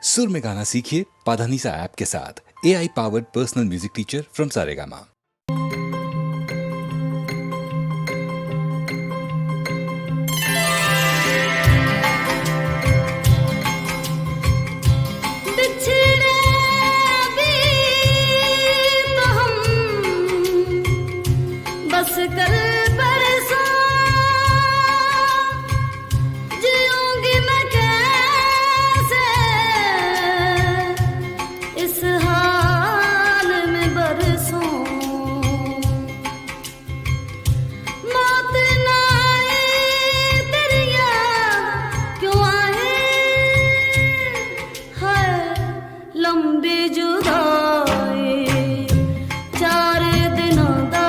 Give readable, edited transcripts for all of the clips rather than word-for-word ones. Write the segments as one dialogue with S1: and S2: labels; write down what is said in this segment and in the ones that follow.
S1: सुर में गाना सीखिए पाधानीसा ऐप के साथ। AI powered personal music teacher from Saregama.
S2: बस कल परसों जीऊंगी मैं कैसे इस हाल में बरसों। मौत ना आए तेरी याद क्यों आए है लंबी जुदाई। चार दिनों दा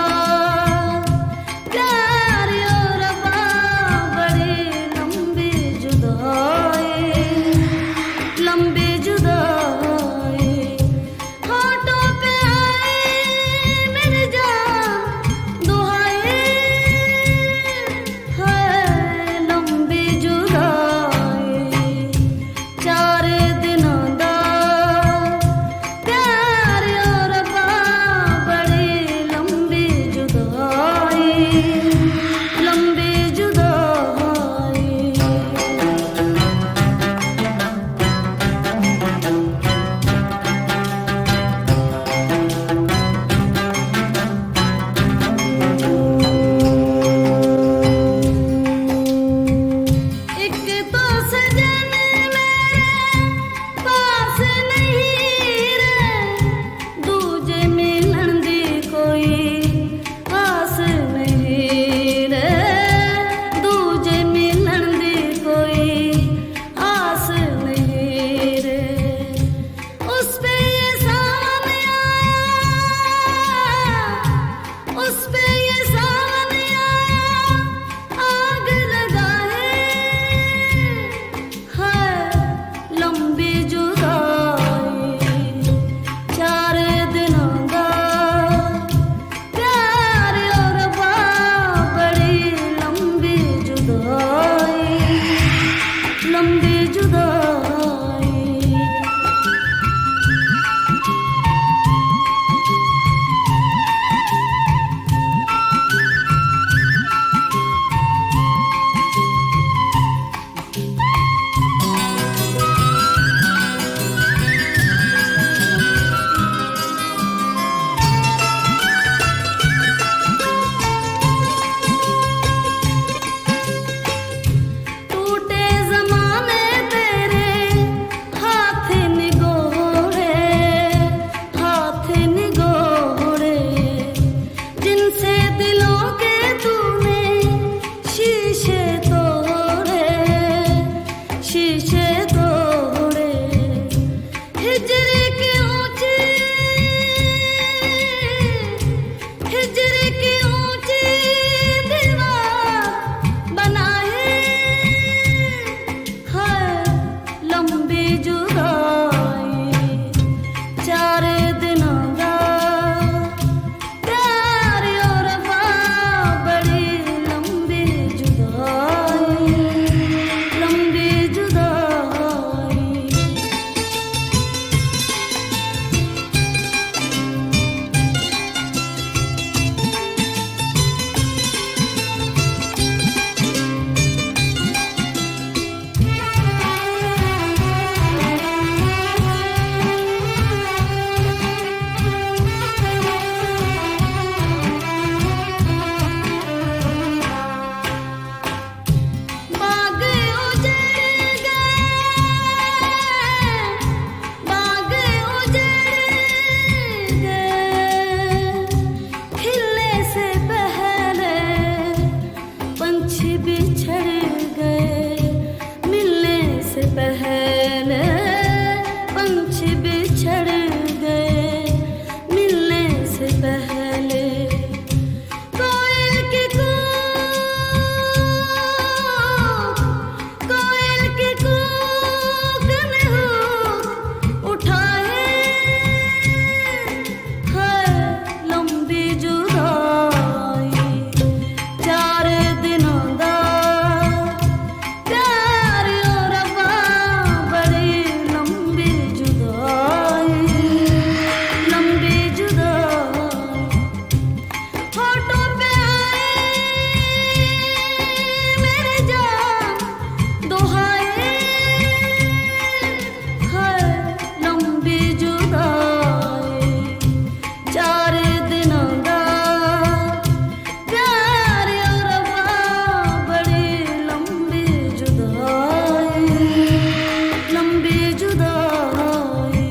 S2: जुदाई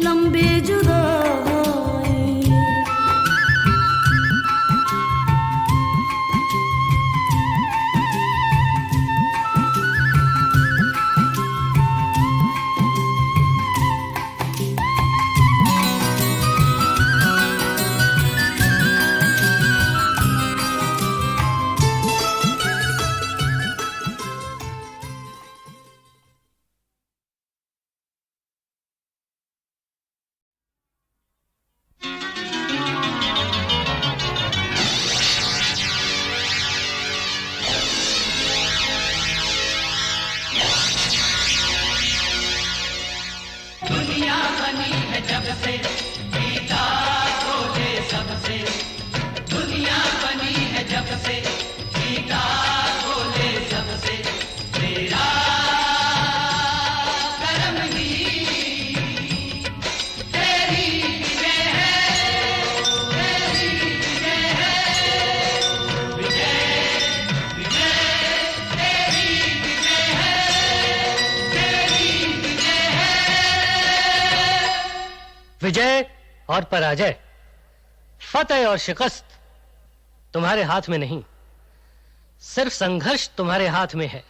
S2: लंबी जुदाई
S3: विजय और पराजय, फतेह और शिकस्त तुम्हारे हाथ में नहीं, सिर्फ संघर्ष तुम्हारे हाथ में है।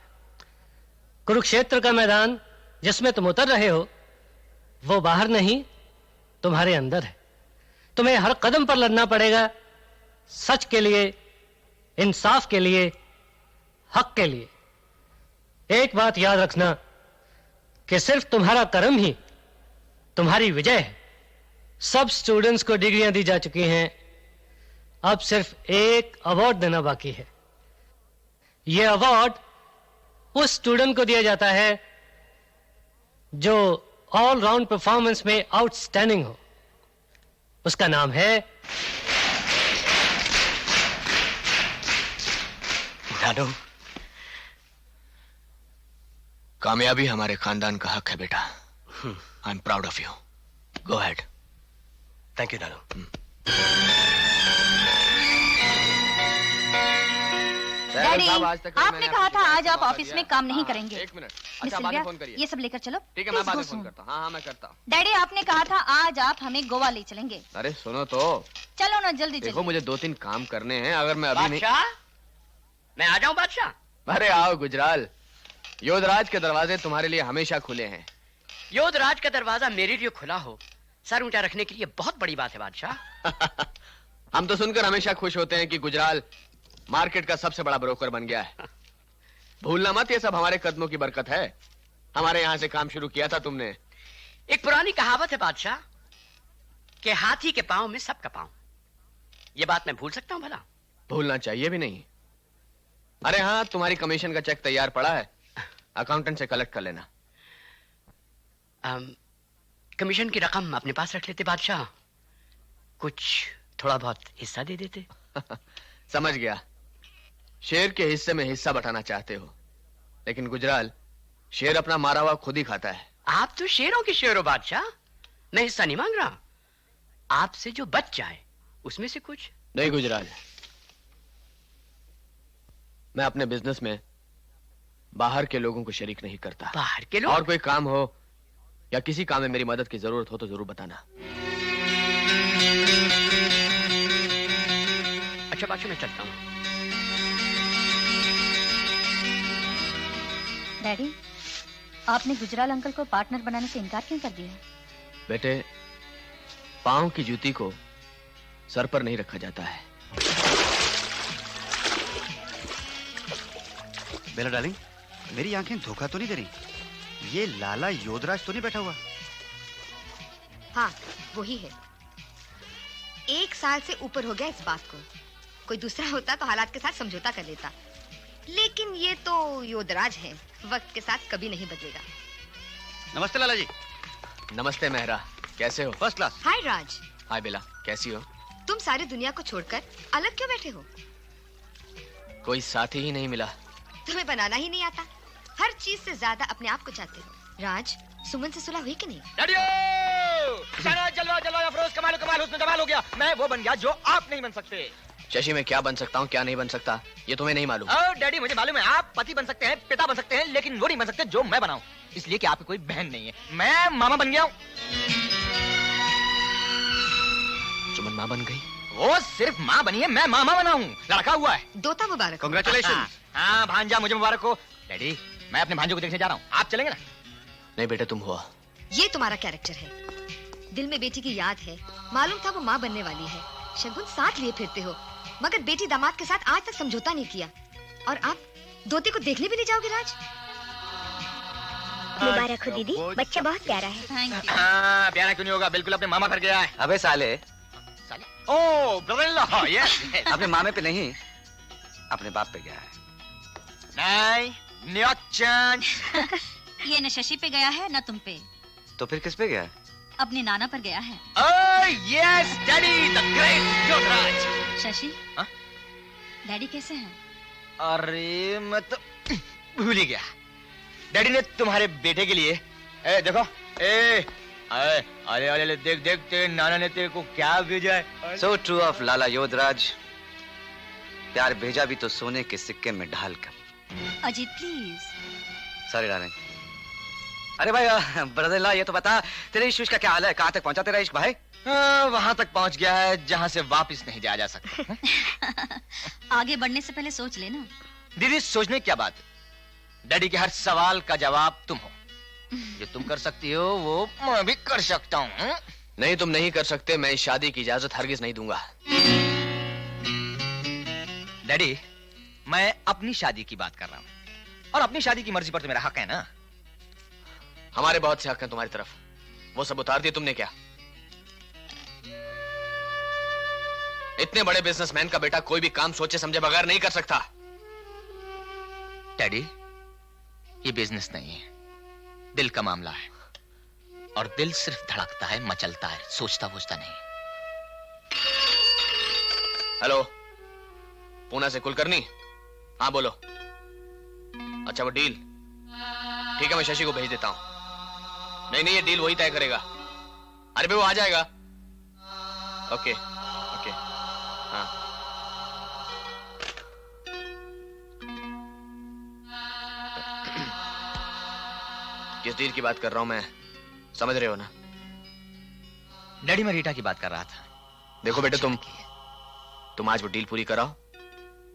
S3: कुरुक्षेत्र का मैदान जिसमें तुम उतर रहे हो वो बाहर नहीं, तुम्हारे अंदर है। तुम्हें हर कदम पर लड़ना पड़ेगा, सच के लिए, इंसाफ के लिए, हक के लिए। एक बात याद रखना कि सिर्फ तुम्हारा कर्म ही तुम्हारी विजय है। सब स्टूडेंट्स को डिग्रियां दी जा चुकी हैं, अब सिर्फ एक अवार्ड देना बाकी है। यह अवार्ड उस स्टूडेंट को दिया जाता है जो ऑल राउंड परफॉर्मेंस में आउटस्टैंडिंग हो। उसका नाम है
S4: दादू। कामयाबी हमारे खानदान का हक है बेटा। I am proud of you. Go ahead.
S3: Thank you Dadu.
S5: Daddy, आपने कहा था आज आप ऑफिस में काम नहीं करेंगे।
S4: एक मिनट।
S5: मिस
S4: अच्छा, बाद में
S5: सिल्विया,
S4: फोन करिए।
S5: ये सब लेकर चलो।
S4: ठीक है, मैं बाद में
S5: Please
S4: फोन
S5: go
S4: करता हूँ। हाँ मैं करता हूँ।
S5: डैडी, आपने कहा था आज आप हमें गोवा ले चलेंगे।
S4: अरे सुनो तो,
S5: चलो ना, जल्दी
S4: देखो
S5: चलो।
S4: मुझे 2-3 काम करने हैं। अगर मैं अभी नहीं।
S6: बादशाह, मैं आ जाऊं बादशाह?
S4: अरे आओ गुजराल, योधराज के दरवाजे तुम्हारे लिए हमेशा खुले हैं।
S6: योधराज का दरवाजा मेरे लिए खुला हो, सर ऊंचा रखने के लिए बहुत बड़ी बात है बादशाह।
S4: हम तो सुनकर हमेशा खुश होते हैं कि गुजराल मार्केट का सबसे बड़ा ब्रोकर बन गया है। भूलना मत, ये सब हमारे कदमों की बरकत है। हमारे यहाँ से काम शुरू किया था तुमने।
S6: एक पुरानी कहावत है बादशाह कि हाथी के पांव में सबका पांव। ये बात मैं भूल सकता हूं भला?
S4: भूलना चाहिए भी नहीं। अरे हाँ, तुम्हारी कमीशन का चेक तैयार पड़ा है, अकाउंटेंट से कलेक्ट कर लेना।
S6: कमीशन की रकम अपने पास रख लेते बादशाह, कुछ थोड़ा बहुत हिस्सा दे देते।
S4: समझ गया, शेर के हिस्से में हिस्सा बटाना चाहते हो, लेकिन गुजराल शेर अपना मारा हुआ खुद ही खाता है।
S6: आप तो शेरों के शेर हो बादशाह, मैं हिस्सा नहीं मांग रहा। आपसे जो बच जाए उसमें से कुछ।
S4: नहीं गुजराल, मैं अपने बिजनेस में बाहर के लोगों को शरीक नहीं करता।
S6: बाहर के लोग?
S4: और कोई काम हो या किसी काम में मेरी मदद की जरूरत हो तो जरूर बताना।
S6: अच्छा बादशाह, मैं चलता हूँ।
S5: डैडी, आपने गुजराल अंकल को पार्टनर बनाने से इनकार क्यों कर दिया?
S4: बेटे, पांव की जूती को सर पर नहीं रखा जाता है।
S7: बेला डार्लिंग, मेरी आंखें धोखा तो नहीं दे रही? ये लाला योधराज तो नहीं बैठा हुआ?
S8: हाँ, वही है। 1 साल से ऊपर हो गया इस बात को। कोई दूसरा होता तो हालात के साथ समझौता कर लेता, लेकिन ये तो योधराज है, वक्त के साथ कभी नहीं बदलेगा।
S7: नमस्ते लाला जी।
S4: नमस्ते मेहरा, कैसे हो?
S7: First class.
S8: हाय राज।
S4: हाय बेला, कैसी हो?
S8: तुम सारी दुनिया को छोड़कर अलग क्यों बैठे हो?
S4: कोई साथी ही नहीं मिला।
S8: तुम्हें बनाना ही नहीं आता, हर चीज से ज्यादा अपने आप को चाहते हो। राज, सुमन से सुलह हुई कि नहीं?
S6: जलवा जलवा अफरोज, कमाल कमाल, हुस्न जमाल हो गया। मैं वो बन गया जो आप नहीं बन सकते।
S4: शशि मैं क्या बन सकता हूँ क्या नहीं बन सकता ये तुम्हें नहीं मालूम।
S9: डैडी मुझे मालूम है, आप पति बन सकते हैं, पिता बन सकते हैं, लेकिन वो नहीं बन सकते जो मैं बनाऊं, इसलिए कि आपकी कोई बहन नहीं है। मैं मामा बन गया हूँ।
S4: सुमन माँ बन गई?
S9: वो सिर्फ माँ बनी है, मैं मामा बना हूँ। लड़का हुआ है।
S8: दोता मुबारक।
S4: Congratulations।
S9: हाँ भांजा मुझे मुबारक हो। डैडी मैं अपने भांजे को देखने जा रहा हूँ, आप चलेंगे ना?
S4: नहीं बेटा तुम हुआ।
S8: ये तुम्हारा कैरेक्टर है। दिल में बेटी की याद है, मालूम था वो माँ बनने वाली है, शगुन साथ लिए फिरते हो, मगर बेटी दामाद के साथ आज तक समझौता नहीं किया, और आप दोते को देखने भी नहीं जाओगे राज?
S5: मुबारक हो दीदी, बच्चा बहुत प्यारा है। Thank you.
S9: हाँ प्यारा क्यों नहीं होगा, बिल्कुल अपने मामा घर गया है।
S7: अबे साले,
S9: ओह ब्रदर इन लॉ, यस।
S7: अपने मामे पे नहीं, अपने बाप पे गया है।
S9: नहीं, नो चांस।
S5: ये न शशि पे गया है न तुम पे,
S7: तो फिर किस पे गया है?
S5: अपने नाना पर गया है।
S9: Oh yes daddy, the great Yograj.
S5: Shashi,
S9: हाँ?
S5: डैडी कैसे हैं?
S9: अरे मैं तो भूल ही गया। डैडी ने तुम्हारे बेटे के लिए, ए देखो, अरे अरे अरे देख देख तेरे नाना ने तेरे को क्या भेजा है।
S7: So true of लाला योधराज, प्यार भेजा भी तो सोने के सिक्के में ढाल कर।
S5: अजीत प्लीज।
S7: Sorry darling. अरे भाई ब्रदर इन लॉ, ये तो बता तेरे इश्क का क्या हाल है? कहाँ तक पहुंचा तेरा इश्क भाई?
S9: वहां तक पहुंच गया है जहां से वापस नहीं जाया जा सकता।
S5: आगे बढ़ने से पहले सोच लेना।
S9: दीदी सोचने की क्या बात है, डैडी के हर सवाल का जवाब तुम हो। जो तुम कर सकती हो वो मैं भी कर सकता हूँ।
S4: नहीं तुम नहीं कर सकते, मैं इस शादी की इजाजत हरगिज नहीं दूंगा।
S9: डैडी मैं अपनी शादी की बात कर रहा हूँ, और अपनी शादी की मर्जी पर तो मेरा हक है ना।
S4: हमारे बहुत से हक हैं तुम्हारी तरफ, वो सब उतार दिए तुमने क्या? इतने बड़े बिजनेसमैन का बेटा कोई भी काम सोचे समझे बगैर नहीं कर सकता।
S9: डैडी ये बिजनेस नहीं है, दिल का मामला है, और दिल सिर्फ धड़कता है, मचलता है, सोचता वोचता नहीं।
S4: हेलो, पूना से कुलकर्णी? हाँ बोलो। अच्छा वो डील ठीक है, मैं शशि को भेज देता हूं। नहीं नहीं ये डील वही तय करेगा। अरे भाई वो आ जाएगा। ओके ओके हाँ। किस डील की बात कर रहा हूं मैं, समझ रहे हो ना?
S9: डैडी मैं रीटा की बात कर रहा था।
S4: देखो बेटे तुम आज वो डील पूरी कराओ,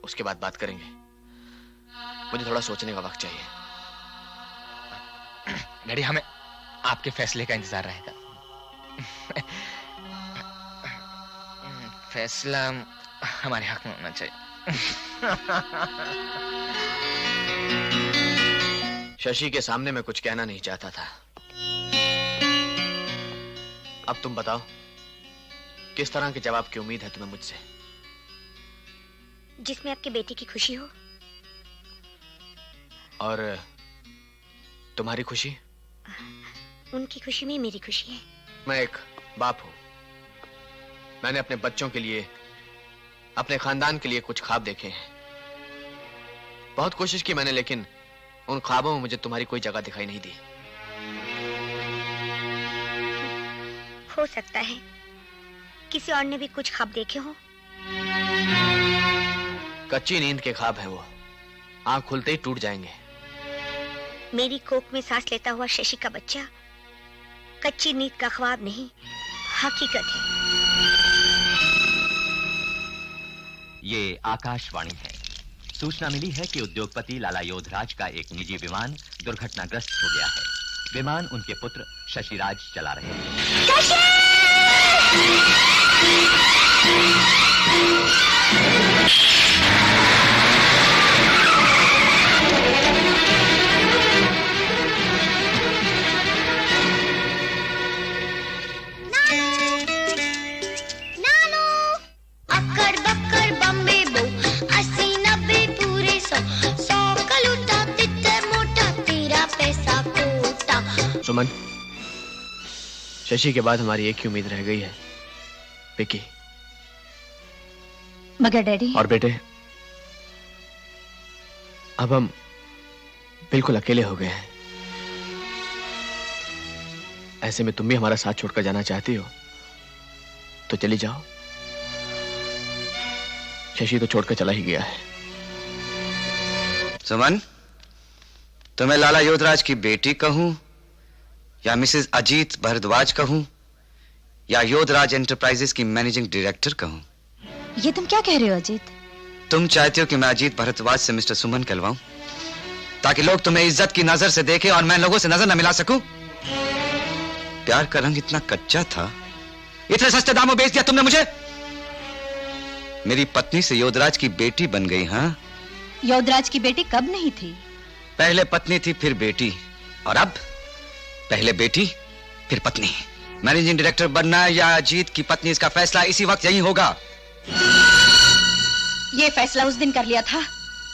S4: उसके बाद बात करेंगे। मुझे थोड़ा सोचने का वक्त चाहिए।
S9: डैडी हमें आपके फैसले का इंतजार रहेगा। फैसला हमारे हक में होना चाहिए।
S4: शशि के सामने मैं कुछ कहना नहीं चाहता था। अब तुम बताओ किस तरह के जवाब की उम्मीद है तुम्हें मुझसे?
S5: जिसमें आपके बेटे की खुशी हो।
S4: और तुम्हारी खुशी?
S5: उनकी खुशी में मेरी खुशी है।
S4: मैं एक बाप हूं, मैंने अपने बच्चों के लिए, अपने खानदान के लिए कुछ ख्वाब देखे हैं। बहुत कोशिश की मैंने, लेकिन उन ख्वाबों में मुझे तुम्हारी कोई जगह दिखाई नहीं दी।
S5: हो सकता है किसी और ने भी कुछ ख्वाब देखे हो।
S4: कच्ची नींद के ख्वाब हैं वो, आंख खुलते ही टूट जाएंगे।
S5: मेरी कोख में सांस लेता हुआ शशि का बच्चा कच्ची नींद का ख्वाब नहीं, हकीकत है।
S10: ये आकाशवाणी है। सूचना मिली है कि उद्योगपति लाला योधराज का एक निजी विमान दुर्घटनाग्रस्त हो गया है। विमान उनके पुत्र शशिराज चला रहे हैं।
S4: सुमन, शशि के बाद हमारी एक ही उम्मीद रह गई है, विकी।
S5: मगर डैडी।
S4: और बेटे, अब हम बिल्कुल अकेले हो गए हैं। ऐसे में तुम भी हमारा साथ छोड़कर जाना चाहती हो तो चली जाओ। शशि तो छोड़कर चला ही गया है।
S7: सुमन, तुम्हें लाला योधराज की बेटी कहूं या मिसेस अजीत भारद्वाज कहूं या योधराज एंटरप्राइजेस की मैनेजिंग डायरेक्टर कहूं?
S11: ये तुम क्या कह रहे हो अजीत?
S7: तुम चाहते हो कि मैं अजीत भारद्वाज से मिस्टर सुमन कहलवाऊं ताकि लोग तुम्हें इज्जत की नजर से देखें और मैं लोगों से नजर न मिला सकूं? प्यार का रंग इतना कच्चा था, इतने सस्ते दामों बेच दिया तुमने मुझे। मेरी पत्नी से योधराज की बेटी बन गई। हाँ,
S11: योधराज की बेटी कब नहीं थी?
S7: पहले पत्नी थी फिर बेटी, और अब पहले बेटी फिर पत्नी। मैनेजिंग डायरेक्टर बनना या अजीत की पत्नी, इसका फैसला इसी वक्त यही होगा।
S11: ये फैसला उस दिन कर लिया था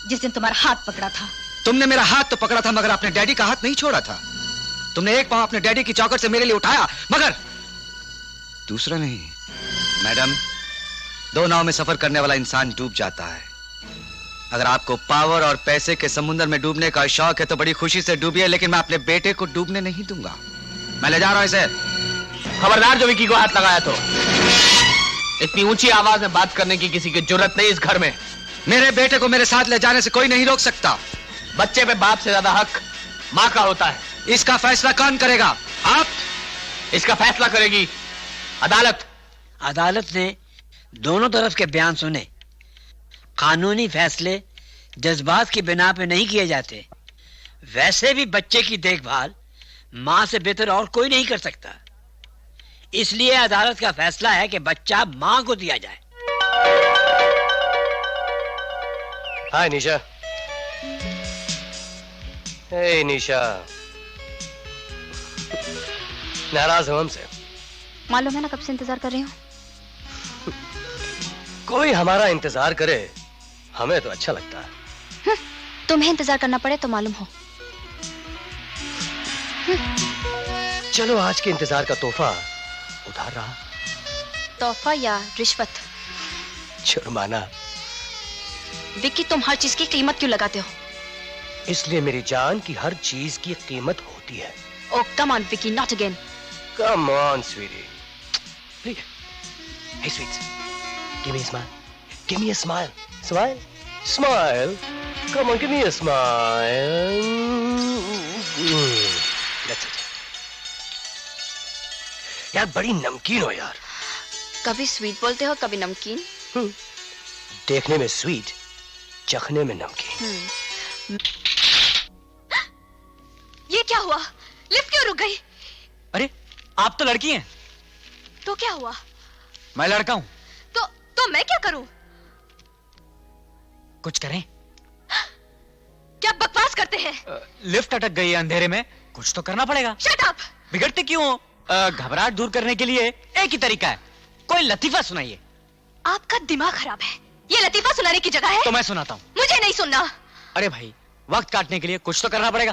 S11: जिस दिन तुम्हारा हाथ पकड़ा था।
S7: तुमने मेरा हाथ तो पकड़ा था मगर अपने डैडी का हाथ नहीं छोड़ा था। तुमने एक पांव अपने डैडी की चौखट से मेरे लिए उठाया मगर दूसरा नहीं। मैडम, दो नाव में सफर करने वाला इंसान डूब जाता है। अगर आपको पावर और पैसे के समुद्र में डूबने का शौक है तो बड़ी खुशी से डूबिए, लेकिन मैं अपने बेटे को डूबने नहीं दूंगा। मैं ले जा रहा हूं इसे।
S4: खबरदार जो विकी को हाथ लगाया तो। इतनी ऊंची आवाज में बात करने की किसी की जरूरत नहीं इस घर में।
S7: मेरे बेटे को मेरे साथ ले जाने से कोई नहीं रोक सकता।
S4: बच्चे पे बाप से ज्यादा हक माँ का होता है।
S7: इसका फैसला कौन करेगा? आप?
S4: इसका फैसला करेगी अदालत।
S6: अदालत ने दोनों तरफ के बयान सुने। कानूनी फैसले जज्बात की बिना पे नहीं किए जाते। वैसे भी बच्चे की देखभाल माँ से बेहतर और कोई नहीं कर सकता। इसलिए अदालत का फैसला है कि बच्चा माँ को दिया जाए।
S3: हाय निशा। हे निशा, नाराज हो हमसे?
S11: मालूम है ना कब से इंतजार कर रही हूँ।
S3: कोई हमारा इंतजार करे हमें तो अच्छा लगता है।
S11: तुम्हें इंतजार करना पड़े तो मालूम हो।
S3: चलो आज के इंतजार का तोहफा उधार रहा।
S11: तोहफा या रिश्वत?
S3: जुर्माना।
S11: विक्की, तुम हर चीज की कीमत क्यों लगाते हो?
S3: इसलिए मेरी जान की हर चीज की कीमत होती है।
S11: Oh, come on, Vicky, not again.
S3: Come on, sweetie. Please. Hey, sweets. Give me a smile. Give me a smile. Smile. Smile. Come on, give me a smile. That's it. यार बड़ी नमकीन हो यार।
S11: कभी स्वीट बोलते हो, कभी नमकीन।
S3: देखने में स्वीट, चखने में नमकीन।
S11: ये क्या हुआ? लिफ्ट क्यों रुक गई?
S12: अरे आप तो लड़की हैं।
S11: तो क्या हुआ?
S12: मैं लड़का हूं।
S11: तो मैं क्या करूं?
S12: कुछ करें?
S11: क्या बकवास करते हैं?
S12: लिफ्ट अटक गई है अंधेरे में, कुछ तो करना पड़ेगा।
S11: Shut up!
S12: बिगड़ते क्यों हो? घबराहट दूर करने के लिए एक ही तरीका है, कोई लतीफा सुनाइए।
S11: आपका दिमाग खराब है। ये लतीफा सुनाने की जगह है?
S12: तो मैं सुनाता हूँ।
S11: मुझे नहीं सुनना।
S12: अरे भाई, वक्त काटने के लिए कुछ तो करना पड़ेगा।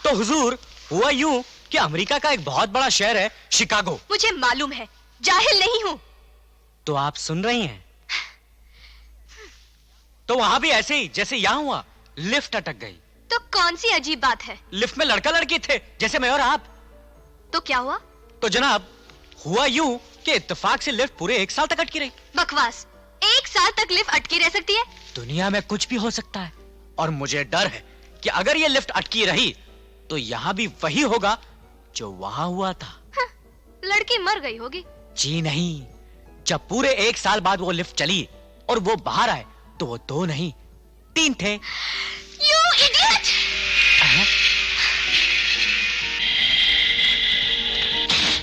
S12: तो हुजूर, हुआ यूं कि अमेरिका का एक बहुत बड़ा शहर है शिकागो।
S11: मुझे मालूम है, जाहिल नहीं हूँ।
S12: तो आप सुन रही हैं? तो वहां भी ऐसे ही जैसे यहां हुआ, लिफ्ट अटक गई।
S11: तो कौन सी अजीब बात है?
S12: लिफ्ट में लड़का लड़की थे, जैसे मैं और आप।
S11: तो क्या हुआ?
S12: तो जनाब, हुआ यूं कि इत्तेफाक से लिफ्ट पूरे 1 साल तक अटकी रही।
S11: बकवास! 1 साल तक लिफ्ट अटकी रह सकती है?
S12: दुनिया में कुछ भी हो सकता है, और मुझे डर है कि अगर ये लिफ्ट अटकी रही तो यहां भी वही होगा जो वहां हुआ था।
S11: लड़की मर गई होगी।
S12: जी नहीं, जब पूरे 1 साल बाद वो लिफ्ट चली और वो बाहर आए तो वो 2 नहीं 3 थे।
S11: You idiot!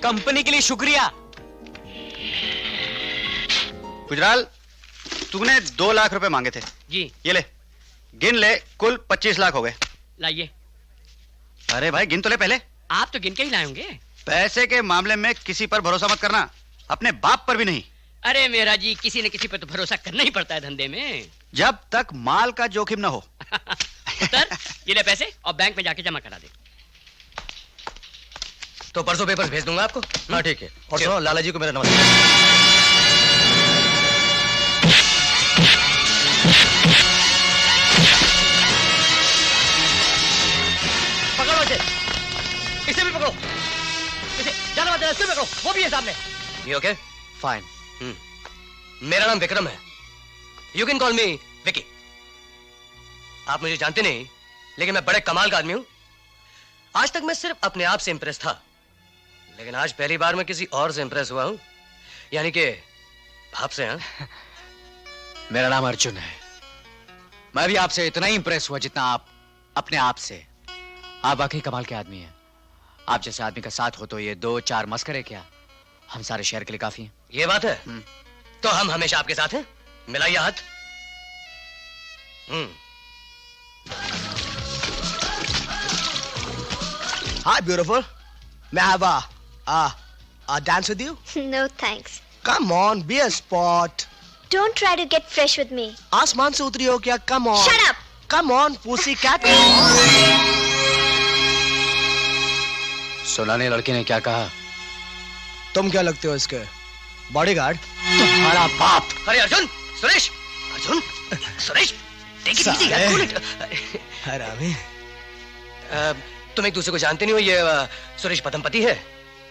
S12: कंपनी के लिए शुक्रिया।
S13: गुजराल, तूने 2 लाख रुपए मांगे थे।
S6: जी।
S13: ये ले, गिन ले, कुल 25 लाख हो गए।
S6: लाइए।
S13: अरे भाई गिन तो ले पहले।
S6: आप तो गिन के ही लाए होंगे।
S13: पैसे के मामले में किसी पर भरोसा मत करना, अपने बाप पर भी नहीं।
S6: अरे मेरा जी, किसी न किसी पर तो भरोसा करना ही पड़ता है धंधे में।
S13: जब तक माल का जोखिम ना हो।
S6: सर, ये ले पैसे और बैंक में जाके जमा करा दे।
S3: तो परसों पेपर्स भेज दूंगा आपको। हाँ ठीक है। और सुनो, लाला जी को मेरा नमस्कार।
S6: पकड़ो इसे, इसे भी पकड़ो, इसे जाना मत देना, इसे पकड़ो, वो भी है सामने।
S3: ये ओके?
S13: फाइन।
S3: मेरा नाम विक्रम है। यू कैन कॉल मी विकी। आप मुझे जानते नहीं, लेकिन मैं बड़े कमाल का आदमी हूं। आज तक मैं सिर्फ अपने आप से इंप्रेस था, लेकिन आज पहली बार मैं किसी और से इंप्रेस हुआ हूं, यानी कि आपसे। हाँ,
S12: मेरा नाम अर्जुन है। मैं भी आपसे इतना ही इंप्रेस हुआ जितना आप अपने आप से। आप वाकई कमाल के आदमी हैं। आप जैसे आदमी का साथ हो तो ये 2-4 मस्करे क्या, हम सारे शहर के लिए काफी हैं।
S3: ये बात है। तो हम हमेशा आपके साथ हैं। मिलाइए हाथ।
S9: Hi, beautiful. May I have a dance with you?
S5: No thanks.
S9: Come on, be a sport.
S5: Don't try to get fresh with me.
S9: आसमान से उतरी हो क्या? Come on.
S5: Shut up.
S9: Come on, pussycat.
S12: सुनाने लड़के ने क्या कहा?
S9: तुम क्या लगते हो इसके? बॉडीगार्ड?
S12: तुम्हारा बाप।
S3: अरे Arjun, Suresh, Arjun, Suresh, take it easy, यार, cool it.
S9: हरामी।
S3: तुम एक दूसरे को जानते नहीं हो। ये सुरेश पदमपति है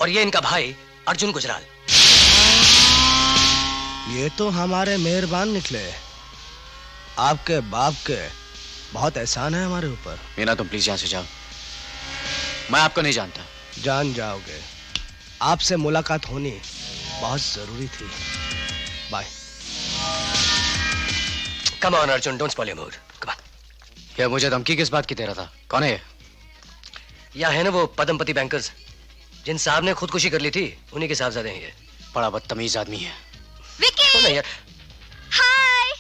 S3: और ये इनका भाई अर्जुन गुजराल।
S9: ये तो हमारे मेहरबान निकले। आपके बाप के बहुत एहसान है हमारे ऊपर।
S12: मीना, तुम प्लीज यहाँ से जाओ। मैं आपको नहीं जानता।
S9: जान जाओगे। आपसे मुलाकात होनी बहुत जरूरी थी। Bye.
S3: Come on Arjun, don't spoil your mood. Come on.
S12: ये मुझे धमकी किस बात की दे रहा था? कौन है ये?
S3: या है ना वो पदमपति बैंकर्स, जिन साहब ने खुदकुशी कर ली थी, उन्हीं के साहबजादे हैं ये।
S12: बड़ा बदतमीज आदमी है।
S3: विकी! यार। हाय!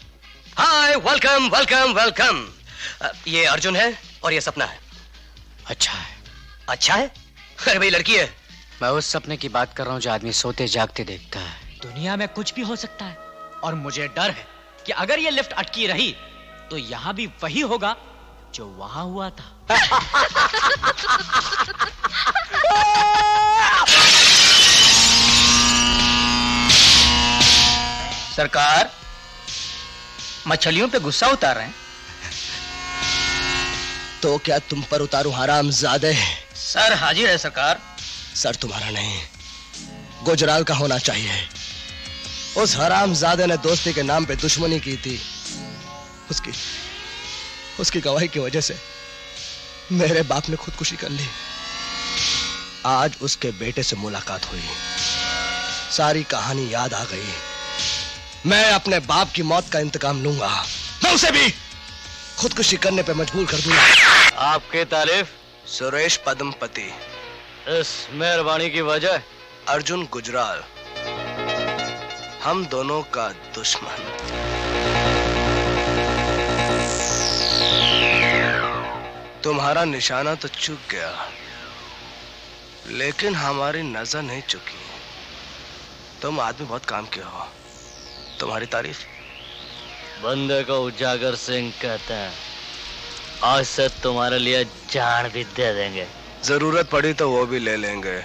S3: हाय, वेलकम, वेलकम, वेलकम। ये अर्जुन है और ये सपना है।
S12: अच्छा है।
S3: अच्छा है? अरे भाई, लड़की है।
S12: मैं उस सपने की बात कर रहा हूँ जो आदमी सोते जागते देखता है। दुनिया में कुछ भी हो सकता है और मुझे डर है कि अगर ये लिफ्ट अटकी रही तो यहाँ भी वही होगा जो वहां हुआ था।
S14: सरकार, मछलियों पे गुस्सा उतार रहे हैं।
S9: तो क्या तुम पर उतारूं हरामजादे?
S14: सर हाजिर है सरकार।
S9: सर तुम्हारा नहीं, गुजराल का होना चाहिए। उस हरामजादे ने दोस्ती के नाम पे दुश्मनी की थी। उसकी गवाही की वजह से मेरे बाप ने खुदकुशी कर ली। आज उसके बेटे से मुलाकात हुई, सारी कहानी याद आ गई। मैं अपने बाप की मौत का इंतकाम लूंगा। मैं उसे भी खुदकुशी करने पे मजबूर कर दूंगा।
S3: आपके तारीफ?
S9: सुरेश पदमपति।
S3: इस मेहरबानी की वजह?
S9: अर्जुन गुजराल, हम दोनों का दुश्मन। तुम्हारा निशाना तो चूक गया, लेकिन हमारी नजर नहीं चुकी। तुम आदमी बहुत काम के हो। तुम्हारी तारीफ?
S3: बंदे को उजागर सिंह कहते हैं। आज से तुम्हारे लिए जान भी दे देंगे।
S9: जरूरत पड़ी तो वो भी ले लेंगे।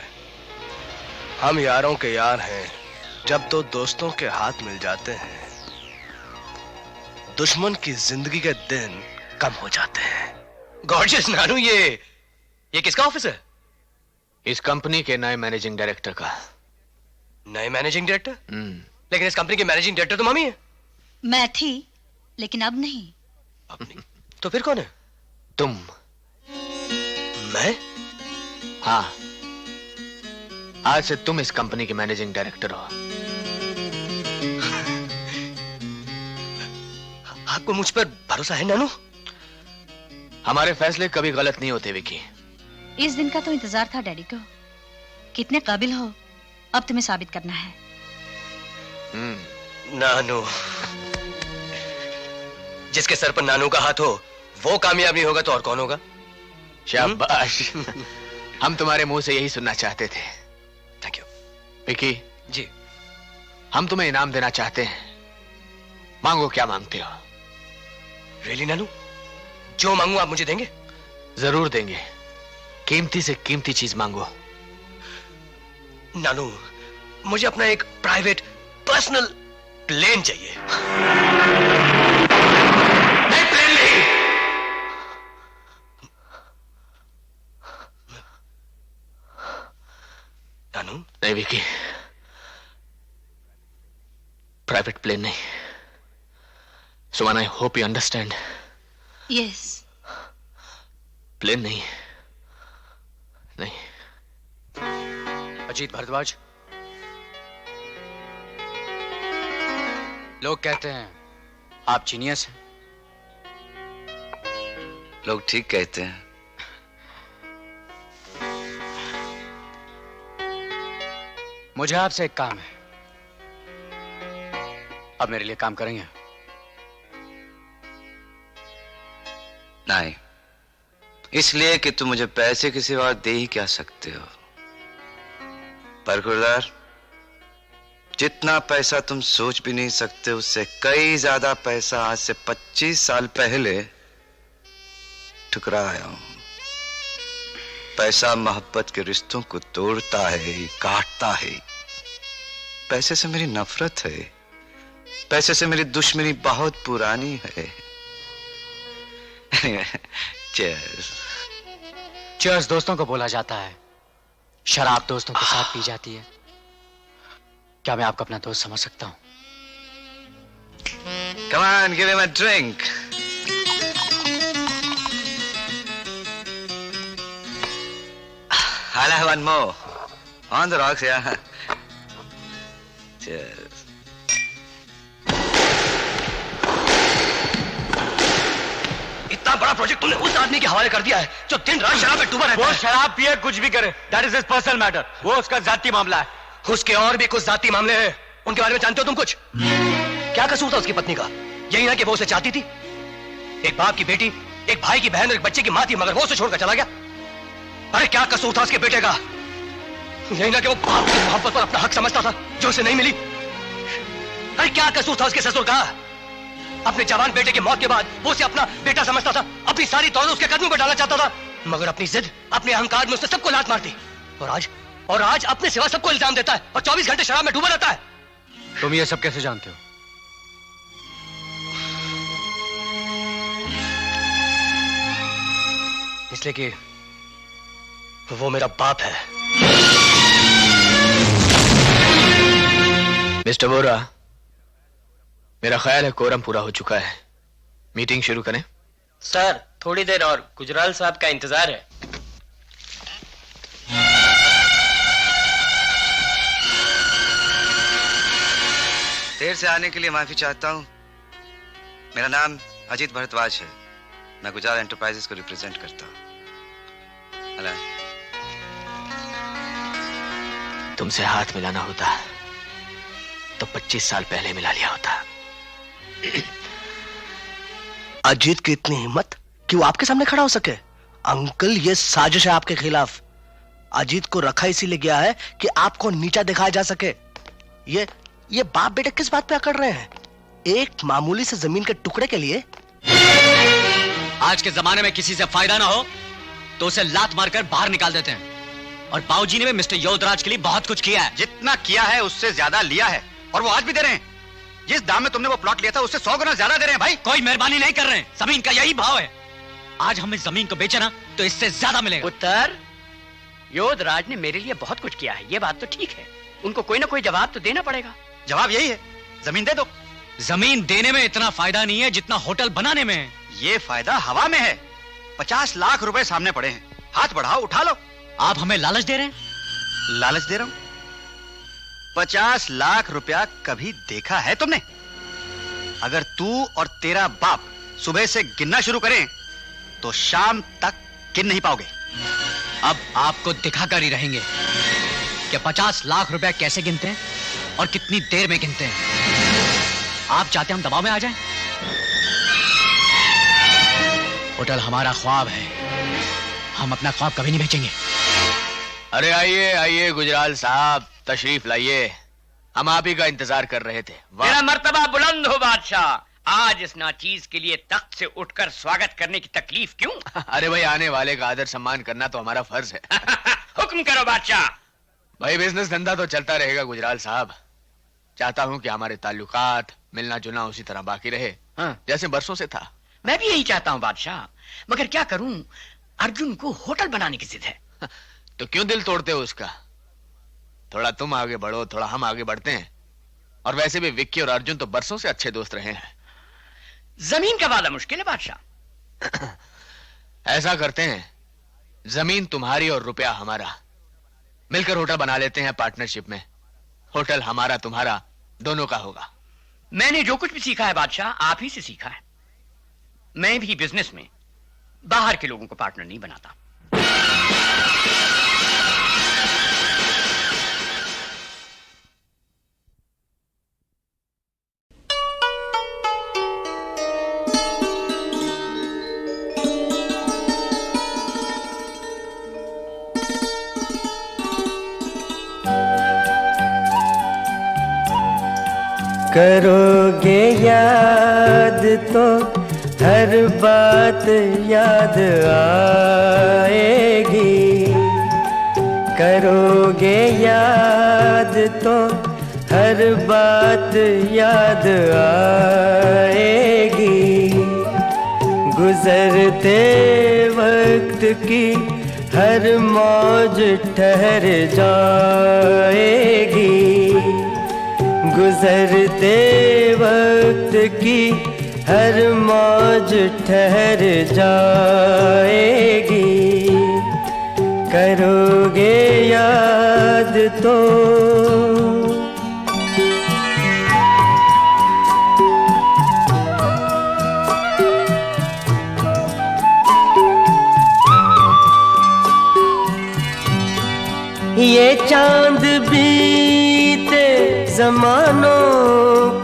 S9: हम यारों के यार हैं। जब दो दोस्तों के हाथ मिल जाते हैं, दुश्मन की जिंदगी के दिन कम हो जाते हैं।
S3: गॉर्जियस नानू, ये किसका ऑफिस है?
S4: इस कंपनी के नए मैनेजिंग डायरेक्टर का।
S3: नए मैनेजिंग डायरेक्टर? लेकिन इस कंपनी के मैनेजिंग डायरेक्टर तो मम्मी है।
S11: मैं थी, लेकिन अब नहीं।
S3: अब नहीं? तो फिर कौन है?
S4: तुम।
S3: मैं?
S4: हाँ, आज से तुम इस कंपनी के मैनेजिंग डायरेक्टर हो।
S3: आपको मुझ पर भरोसा है नानू?
S4: हमारे फैसले कभी गलत नहीं होते विकी।
S11: इस दिन का तो इंतजार था डैडी को। कितने काबिल हो, अब तुम्हें साबित करना है।
S3: नानू, जिसके सर पर नानू का हाथ हो वो कामयाब नहीं होगा तो और कौन होगा?
S4: शाबाश। हम तुम्हारे मुंह से यही सुनना चाहते थे।
S3: थैंक यू
S4: विकी
S3: जी।
S4: हम तुम्हें इनाम देना चाहते हैं। मांगो, क्या मांगते हो?
S3: रियली नानू? जो मांगू आप मुझे देंगे?
S4: जरूर देंगे। कीमती से कीमती चीज मांगो।
S3: नानू, मुझे अपना एक प्राइवेट पर्सनल प्लेन चाहिए।
S4: नहीं, प्लेन नहीं।
S3: नानू?
S4: नहीं विकी, प्राइवेट प्लेन नहीं। Suman, I hope you understand.
S11: Yes.
S4: Plane नहीं, नहीं।
S12: अजीत भारद्वाज, लोग कहते हैं आप जीनियस हैं।
S7: लोग ठीक कहते हैं।
S12: मुझे आपसे एक काम है। अब मेरे लिए काम करेंगे?
S7: नहीं, इसलिए कि तुम मुझे पैसे के सिवा दे ही क्या सकते हो। पर गुलजार, जितना पैसा तुम सोच भी नहीं सकते उससे कई ज्यादा पैसा आज से 25 साल पहले ठुकराया हूं। पैसा मोहब्बत के रिश्तों को तोड़ता है, काटता है। पैसे से मेरी नफरत है, पैसे से मेरी दुश्मनी बहुत पुरानी है। चीयर्स।
S12: चीयर्स दोस्तों को बोला जाता है, शराब दोस्तों के साथ पी जाती है। क्या मैं आपको अपना दोस्त समझ सकता हूं?
S7: Come on, give him a drink. I'll have one more. On the rocks, yeah. Cheers.
S9: इतना बड़ा प्रोजेक्ट तुमने उस आदमी के हवाले कर दिया है जो दिन रात शराब में डूबा रहता है। वो शराब पिए कुछ भी करे, that is his personal matter. वो उसका जाती मामला है। उसके और भी कुछ जाती मामले हैं, उनके बारे में जानते हो तुम कुछ? क्या कसूर था उसकी पत्नी का? यही ना कि वो उसे चाहती थी। एक बाप की बेटी, एक भाई की बहन और एक बच्चे की माँ थी, मगर वो उसे छोड़कर चला गया। अरे क्या कसूर था उसके बेटे का? यही ना कि वो बाप की मोहब्बत पर अपना हक समझता था जो उसे नहीं मिली। अरे क्या कसूर था उसके ससुर का? अपने जवान बेटे की मौत के बाद वो उसे अपना बेटा समझता था, अपनी सारी दौलत उसके कदमों पर डालना चाहता था, मगर अपनी जिद, अपने अहंकार में उसने सबको लात मार दी। और आज अपने सिवा सबको इल्जाम देता है और 24 घंटे शराब में डूबा रहता है।
S12: तुम ये सब कैसे जानते हो?
S9: इसलिए कि वो मेरा बाप है।
S4: मिस्टर वोरा, मेरा ख्याल है कोरम पूरा हो चुका है। मीटिंग शुरू करें?
S14: सर थोड़ी देर और, गुजराल साहब का इंतजार है।
S7: देर से आने के लिए माफी चाहता हूं। मेरा नाम अजीत भारद्वाज है। मैं गुजराल एंटरप्राइजेस को रिप्रेजेंट करता हूं।
S4: तुमसे हाथ मिलाना होता तो 25 साल पहले मिला लिया होता।
S9: अजीत की इतनी हिम्मत कि वो आपके सामने खड़ा हो सके? अंकल, ये साजिश है आपके खिलाफ। अजीत को रखा इसीलिए गया है कि आपको नीचा दिखाया जा सके। ये बाप बेटे किस बात पे अकड़ रहे हैं? एक मामूली से जमीन के टुकड़े के लिए?
S12: आज के जमाने में किसी से फायदा ना हो तो उसे लात मारकर बाहर निकाल देते हैं। और बाबूजी ने भी मिस्टर योधराज के लिए बहुत कुछ किया है।
S13: जितना किया है उससे ज्यादा लिया है, और वो आज भी दे रहे हैं। जिस दाम में तुमने वो प्लॉट लिया था उससे 100 गुना ज्यादा दे रहे हैं भाई।
S12: कोई मेहरबानी नहीं कर रहे हैं, जमीन का यही भाव है। आज हम इस जमीन को बेचे ना तो इससे ज्यादा मिलेगा।
S6: उत्तर, योधराज ने मेरे लिए बहुत कुछ किया है, ये बात तो ठीक है। उनको कोई ना कोई जवाब तो देना पड़ेगा।
S13: जवाब यही है, जमीन दे दो।
S12: जमीन देने में इतना फायदा नहीं है जितना होटल बनाने में है।
S13: ये फायदा हवा में है। 50 लाख रुपए सामने पड़े हैं, हाथ बढ़ाओ, उठा लो।
S12: आप हमें लालच दे रहे हैं?
S13: लालच दे रहा हूं? 50 लाख रुपया कभी देखा है तुमने? अगर तू और तेरा बाप सुबह से गिनना शुरू करें तो शाम तक गिन नहीं पाओगे।
S12: अब आपको दिखाकर ही रहेंगे कि 50 लाख रुपया कैसे गिनते हैं और कितनी देर में गिनते हैं। आप चाहते हम दबाव में आ जाएं? होटल हमारा ख्वाब है, हम अपना ख्वाब कभी नहीं बेचेंगे।
S4: अरे आइए आइए गुजराल साहब, तशरीफ लाइए। हम आप ही का इंतजार कर रहे थे।
S6: मेरा मर्तबा बुलंद हो बादशाह। आज इस नाचीज के लिए तख्त से उठकर स्वागत करने की तकलीफ क्यों?
S4: अरे भाई, आने वाले का आदर सम्मान करना तो हमारा फर्ज है।
S6: हुक्म करो बादशाह।
S4: भाई, बिजनेस धंधा तो चलता रहेगा गुजराल साहब। चाहता हूं कि हमारे ताल्लुकात, मिलना जुलना उसी तरह बाकी रहे जैसे बरसों से था।
S6: मैं भी यही चाहता हूं बादशाह, मगर क्या करूं, अर्जुन को होटल बनाने की जिद है।
S4: तो क्यों दिल तोड़ते हो उसका? थोड़ा तुम आगे बढ़ो, थोड़ा हम आगे बढ़ते हैं। और वैसे भी विक्की और अर्जुन तो बरसों से अच्छे दोस्त रहे हैं।
S14: जमीन का वादा मुश्किल है बादशाह।
S4: ऐसा करते हैं, जमीन तुम्हारी और रुपया हमारा, मिलकर होटल बना लेते हैं पार्टनरशिप में। होटल हमारा तुम्हारा दोनों का होगा।
S14: मैंने जो कुछ भी सीखा है बादशाह, आप ही से सीखा है। मैं भी बिजनेस में बाहर के लोगों को पार्टनर नहीं बनाता।
S15: करोगे याद तो हर बात याद आएगी। करोगे याद तो हर बात याद आएगी। गुजरते वक्त की हर मौज ठहर जाएगी। गुजरते वक्त की हर मौज ठहर जाएगी। करोगे याद तो ये चांद बीते जमानों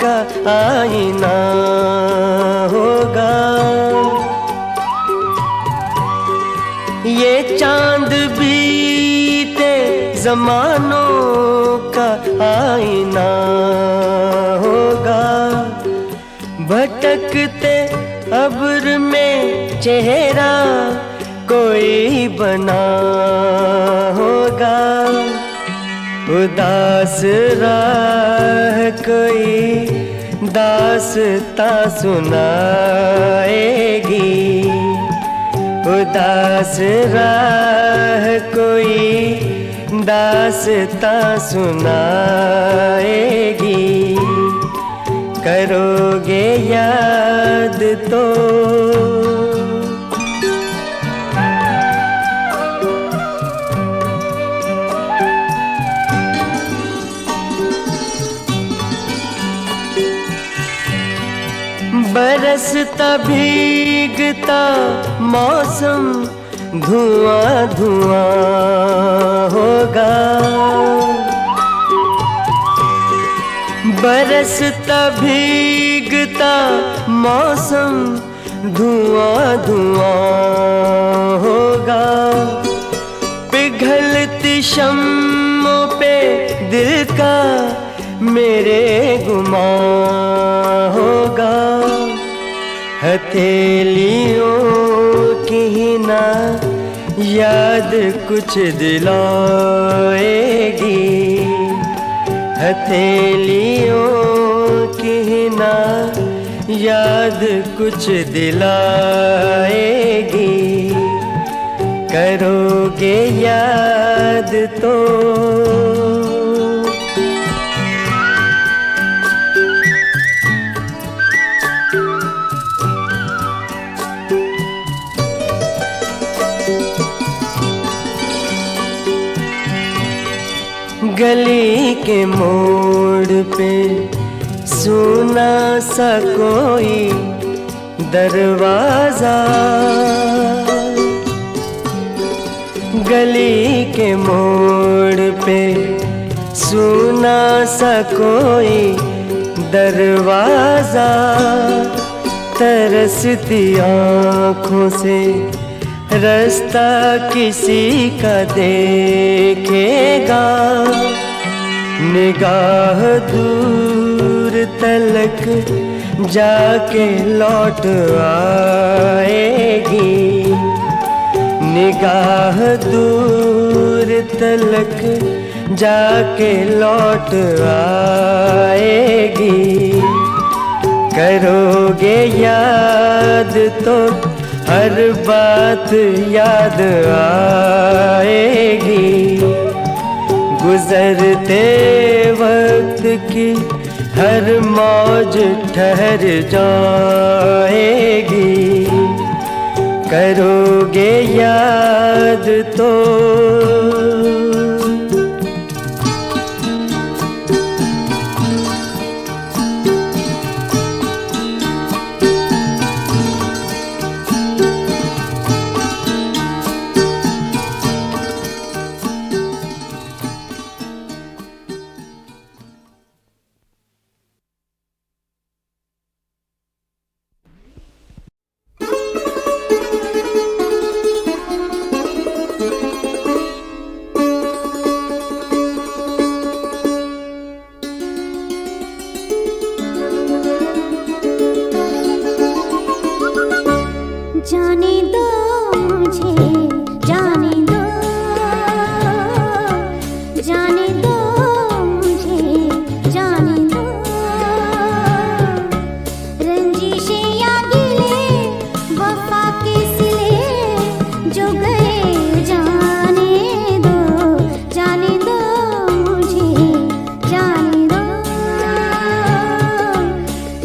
S15: का आईना होगा। ये चांद बीते जमानों का आईना होगा। भटकते अब्र में चेहरा कोई बना होगा। उदास राह कोई दास्तां सुनाएगी। उदास राह कोई दास्तां सुनाएगी। करोगे याद तो बरसता भीगता मौसम धुआं धुआं होगा। बरसता भीगता मौसम धुआं धुआं होगा। पिघलती शम्मों पे दिल का मेरे गुमां होगा। हथेलियों की ना याद कुछ दिलाएगी। हथेलियों की ना याद कुछ दिलाएगी। करोगे याद तो गली के मोड़ पे सुना सा कोई दरवाजा। गली के मोड़ पे सुना सा कोई दरवाजा। तरसती आँखों से रास्ता किसी का देखेगा। निगाह दूर तलक जाके लौट आएगी। निगाह दूर तलक जाके लौट आएगी। करोगे याद तो हर बात याद आएगी। गुजरते वक्त की हर मौज ठहर जाएगी, करोगे याद तो।
S2: जाने दो मुझे, जाने दो, जाने दो मुझे, जाने दो। रंजिशें या गिले वफा के सिले जो गए जाने दो, जाने दो मुझे, जाने दो,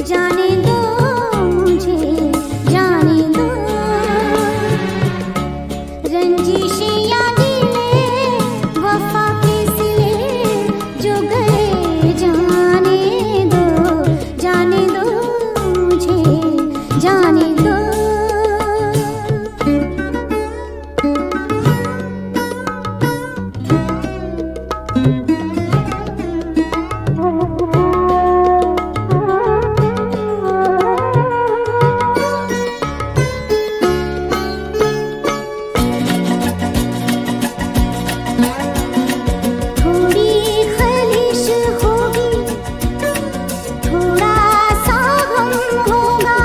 S2: जाने दो मुझे, जाने दो। रंजिशें या गिले वफा के सिले जो गए जाने दो, जाने दो मुझे, जाने दो। थोड़ी खलिश होगी, थोड़ा सा गम होगा,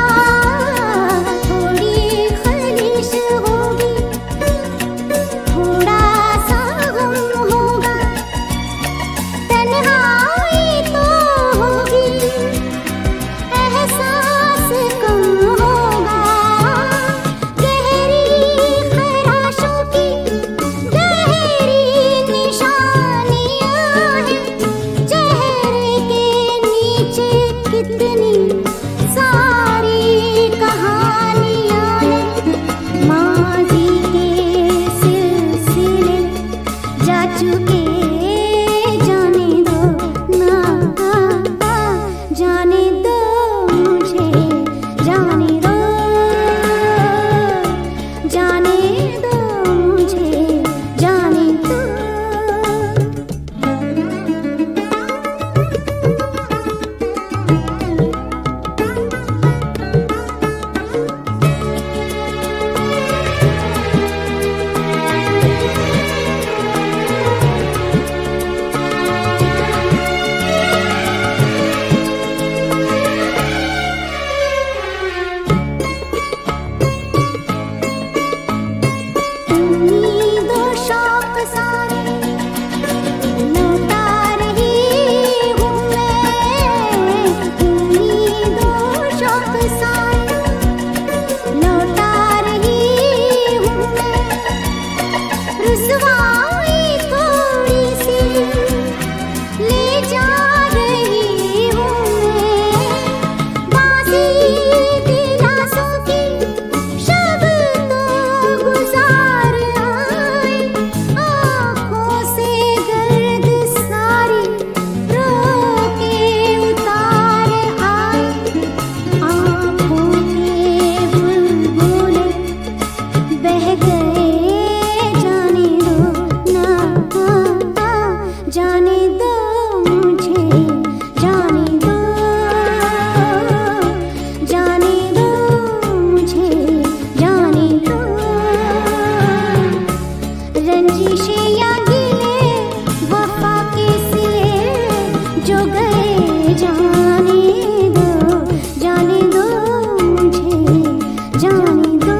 S2: थोड़ी खलिश होगी, थोड़ा सा गम होगा। तन्हाई तो होगी, एहसास कम होगा। गहरी खराशों की गहरी निशानियां हैं, चेहरे के नीचे कितनी सारी कहानियां हैं। माज़ी के सिलसिले जा चुके, जाने दो ना, जाने दो मुझे, जाने दो, जाने दो मुझे, जाने दो। उम्मीदों शौक सारे लौटा रही हूँ मैं, उम्मीदों शौक सारे लौटा रही हूँ मैं। रुसवाई थोड़ी सी ले जा रही हूँ मैं। बासी दिलासों की शब तो गुजार आए, आँखों से गर्द सारी रो के उतार आए। आँखों के बुलबुले बह गए, जाने दो ना, जाने दो मुझे, जाने दो, जाने दो मुझे, जाने दो। रंजिशें या गिले वफा के सिले जो गए जाने दो, जाने दो मुझे, जाने दो।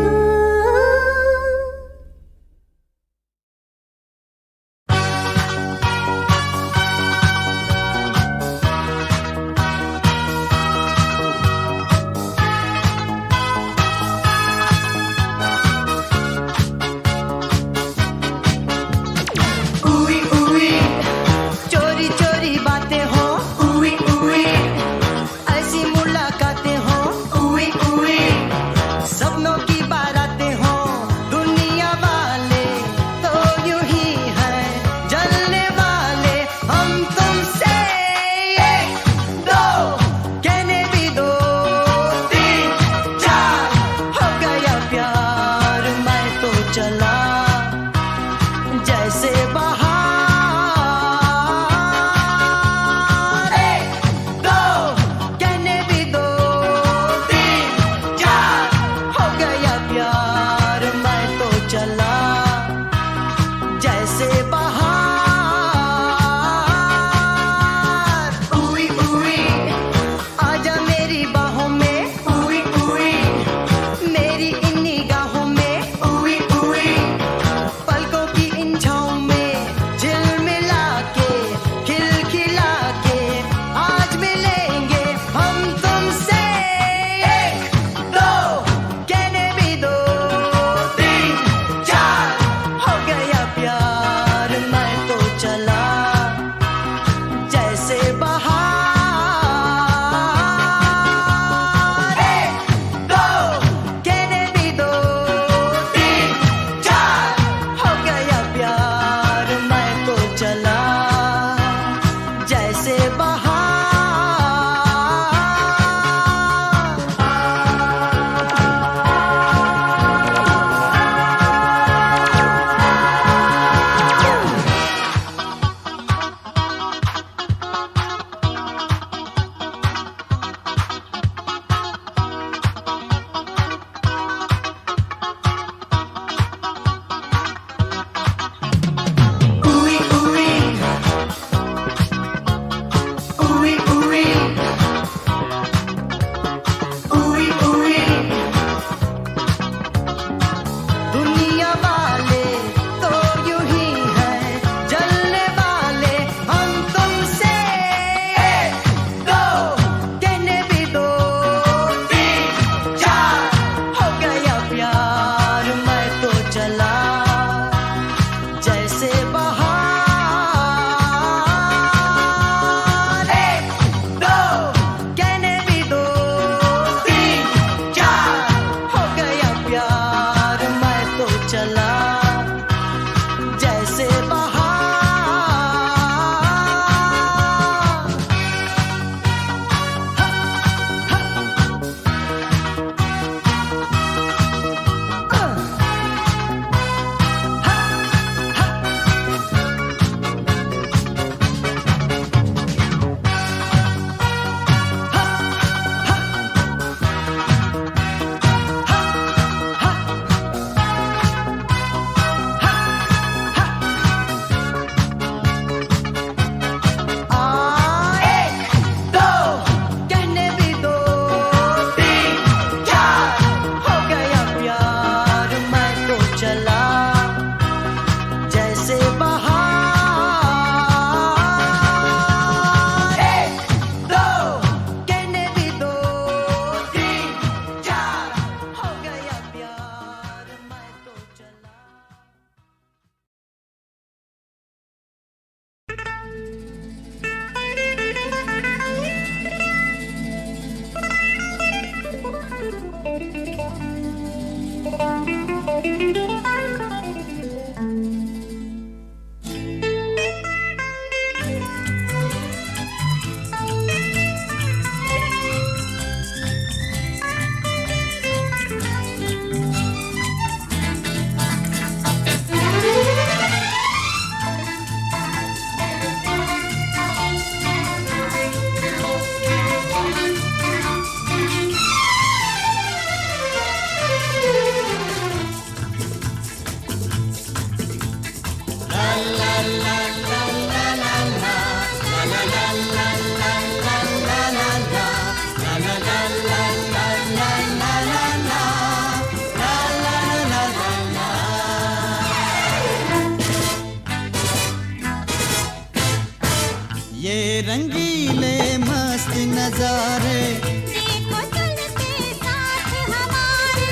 S16: ये रंगीले मस्त नजारे
S2: देखो चलते साथ हमारे।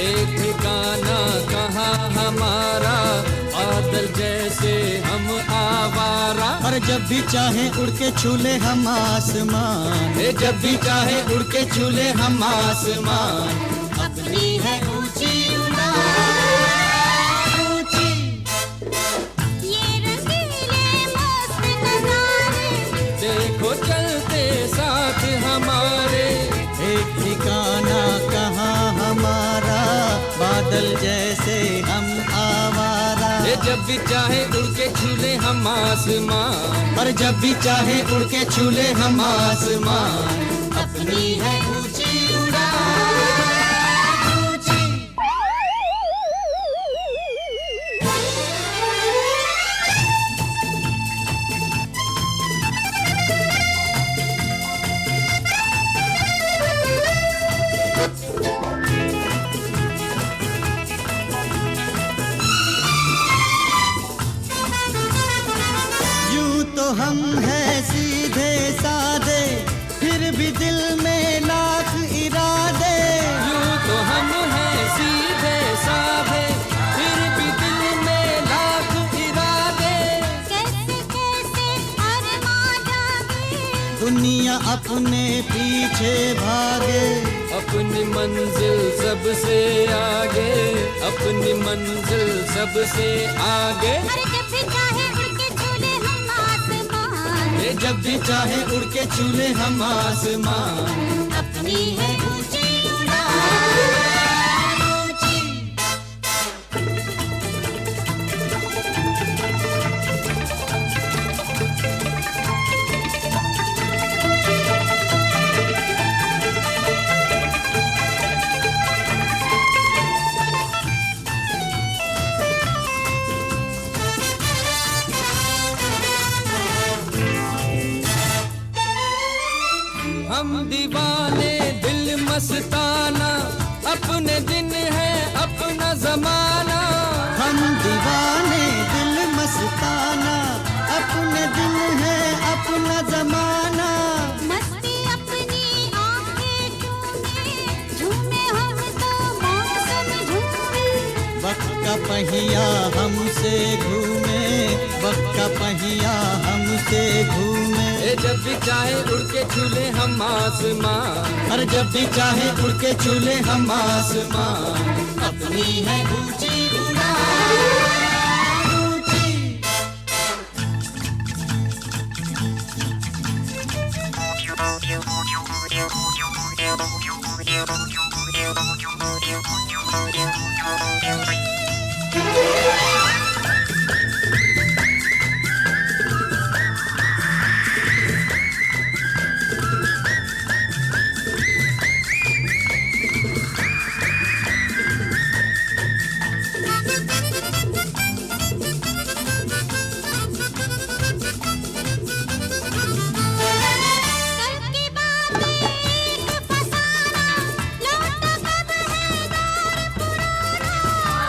S17: एक ठिकाना कहाँ हमारा, बादल जैसे हम आवारा।
S16: और जब भी चाहे उड़ के छूले हम आसमान,
S17: जब भी चाहे उड़ के छूले हम आसमान।
S16: अपनी है ऊंची उड़ान, ऊंची।
S2: ये रंगीले मस्त नजारे
S17: देखो चलते साथ हमारे।
S16: एक ठिकाना कहाँ हमारा, बादल जैसे हम आवारा।
S17: जब भी चाहे उड़ के छूले हम आसमान,
S16: और जब भी चाहे उड़ के छूले हम आसमान। अपनी है ऊंची उड़ान, ऊंची। यूं तो हम हैं सीधे साधे, फिर भी दिल में लाख इरादे।
S17: यूं तो हम हैं सीधे साधे, फिर भी दिल में लाख इरादे।
S2: कैसे कैसे अरमां जागे,
S16: दुनिया अपने पीछे भागे।
S17: अपनी मंजिल सबसे आगे, अपनी मंजिल सबसे आगे।
S2: अरे जब भी चाहे उड़ के छूले हम आसमान,
S16: जब भी चाहे उड़ के छूले हम आसमान।
S2: अपनी है ऊंची उड़ान, ऊंची।
S17: हम दीवाने दिल मस्ताना, अपने दिन है अपना जमाना।
S16: हम दीवाने दिल मस्ताना, अपने दिन है अपना जमाना।
S2: मस्ती अपनी आंखें चूमे, झूमे हम तो मौसम झूमे।
S16: वक्त का पहिया हमसे घूमे, वक्त का पहिया हमसे घूमे।
S17: जब भी चाहे उड़ के छूले हम आसमान,
S16: और जब भी चाहे उड़ के छूले हम आसमान। अपनी है ऊंची उड़ान, ऊंची।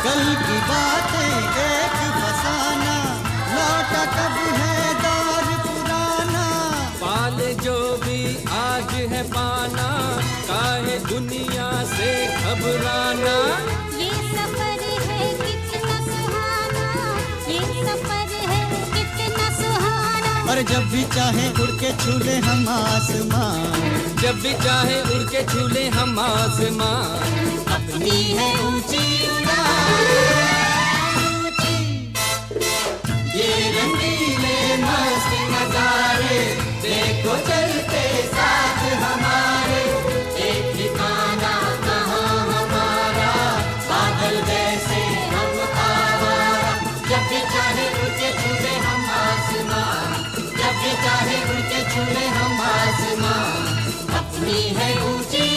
S16: कल की बातें एक फसाना, लौटा कब है दौर पुराना।
S17: पाले जो भी आज है पाना, काहे दुनिया से घबराना।
S2: ये सफर है कितना सुहाना, ये सफर है कितना सुहाना।
S16: और जब भी चाहे उड़ के छूले हम आसमान,
S17: जब भी चाहे उड़ के छूले हम आसमान।
S16: अपनी है ऊंची उड़ान, ऊंची। ये रंगीले मस्त नजारे देखो चलते साथ हमारे। एक ठिकाना कहाँ हमारा, बादल जैसे हम आवारा। जब भी चाहे उड़ के छूले हम आसमान, जब भी चाहे उड़ के छूले हम आसमान। अपनी है ऊंची